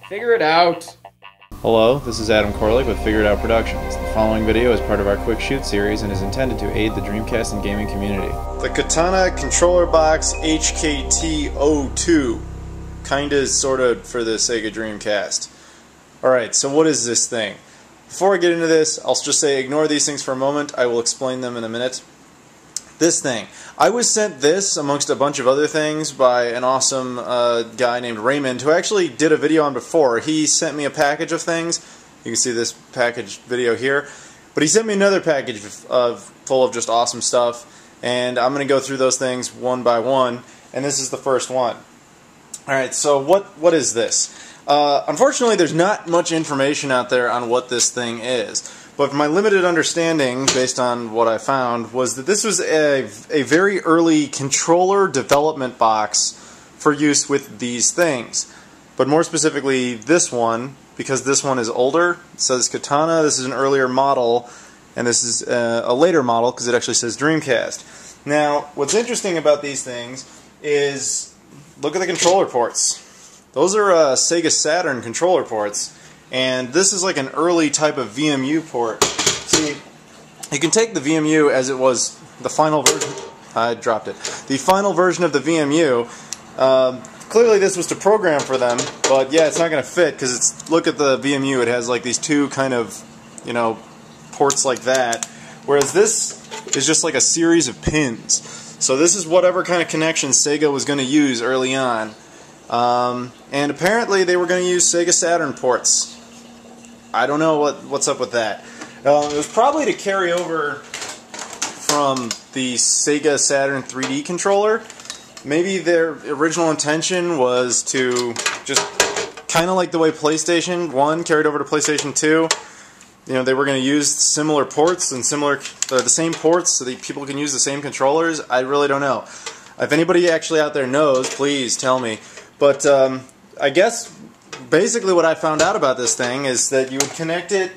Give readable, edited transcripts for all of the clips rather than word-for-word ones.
Figure it out! Hello, this is Adam Koralik with Figure It Out Productions. The following video is part of our Quick Shoot series and is intended to aid the Dreamcast and gaming community. The Katana controller box HKT-02. Kinda, sorta, for the Sega Dreamcast. Alright, so what is this thing? Before I get into this, I'll just say ignore these things for a moment. I will explain them in a minute. This thing. I was sent this, amongst a bunch of other things, by an awesome guy named Raymond, who actually did a video on before. He sent me a package of things. You can see this package video here. But he sent me another package full of just awesome stuff. And I'm going to go through those things one by one. And this is the first one. Alright, so what is this? Unfortunately, there's not much information out there on what this thing is. But my limited understanding, based on what I found, was that this was a very early controller development box for use with these things. But more specifically, this one, because this one is older. It says Katana, this is an earlier model, and this is a later model because it actually says Dreamcast. Now, what's interesting about these things is, look at the controller ports. Those are Sega Saturn controller ports. And this is like an early type of VMU port. See, you can take the VMU as it was the final version. I dropped it. The final version of the VMU. Clearly, this was to program for them, but yeah, it's not going to fit because it's. Look at the VMU. It has like these two kind of, ports like that. Whereas this is just like a series of pins. So this is whatever kind of connection Sega was going to use early on. And apparently they were going to use Sega Saturn ports. I don't know what's up with that. It was probably to carry over from the Sega Saturn 3D controller. Maybe their original intention was to just kind of like the way PlayStation 1 carried over to PlayStation 2. They were going to use similar ports and the same ports so that people can use the same controllers. I really don't know. If anybody actually out there knows, please tell me. But I guess basically what I found out about this thing is that you would connect it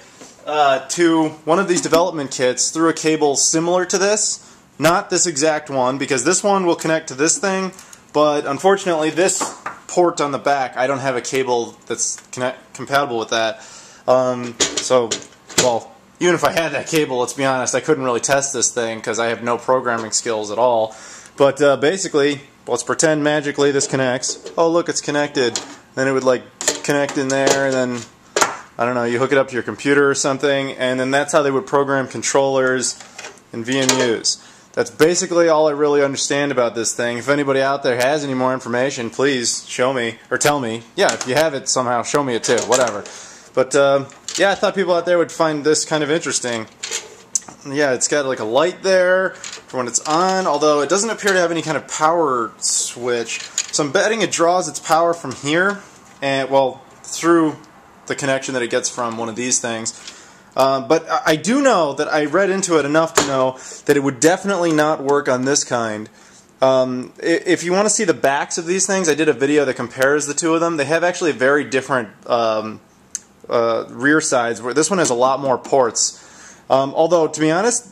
to one of these development kits through a cable similar to this. Not this exact one, because this one will connect to this thing, but unfortunately this port on the back, I don't have a cable that's compatible with that. Well, even if I had that cable, let's be honest, I couldn't really test this thing because I have no programming skills at all. But basically, let's pretend magically this connects. Oh, look, it's connected. Then it would like connect in there, and then I don't know, you hook it up to your computer or something, and then that's how they would program controllers and VMUs. That's basically all I really understand about this thing. If anybody out there has any more information, please show me or tell me. Yeah, if you have it somehow, show me it too. Whatever. But yeah, I thought people out there would find this kind of interesting. Yeah, it's got like a light there for when it's on, although it doesn't appear to have any kind of power switch. So I'm betting it draws its power from here, and well, through the connection that it gets from one of these things. But I do know that I read into it enough to know that it would definitely not work on this kind. If you want to see the backs of these things, I did a video that compares the two of them. They have actually very different rear sides, where this one has a lot more ports. Although, to be honest,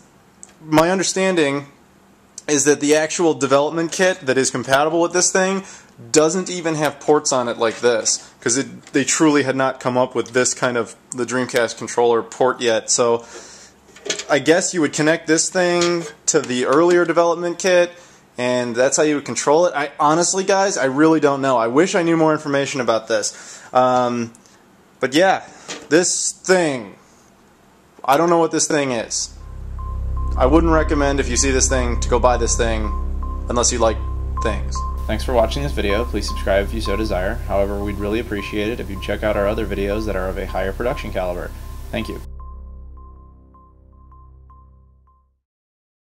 my understanding is that the actual development kit that is compatible with this thing doesn't even have ports on it like this, because they truly had not come up with this kind of the Dreamcast controller port yet. So I guess you would connect this thing to the earlier development kit, and that's how you would control it. Honestly, guys, I really don't know. I wish I knew more information about this. But yeah, this thing, I don't know what this thing is. I wouldn't recommend, if you see this thing, to go buy this thing unless you like things. Thanks for watching this video. Please subscribe if you so desire. However, we'd really appreciate it if you'd check out our other videos that are of a higher production caliber. Thank you.